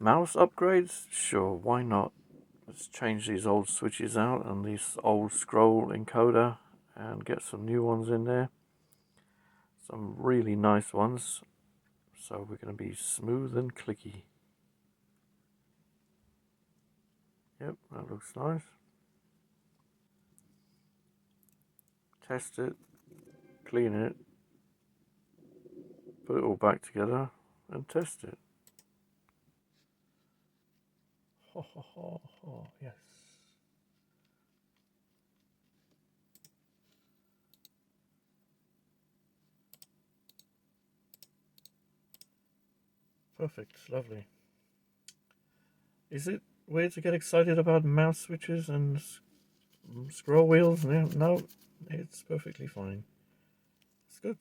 Mouse upgrades? Sure, why not? Let's change these old switches out and this old scroll encoder and get some new ones in there. Some really nice ones. So we're going to be smooth and clicky. Yep, that looks nice. Test it, clean it, put it all back together and test it. Ho ho ho ho, yes. Perfect, lovely. Is it weird to get excited about mouse switches and scroll wheels? No, it's perfectly fine. It's good.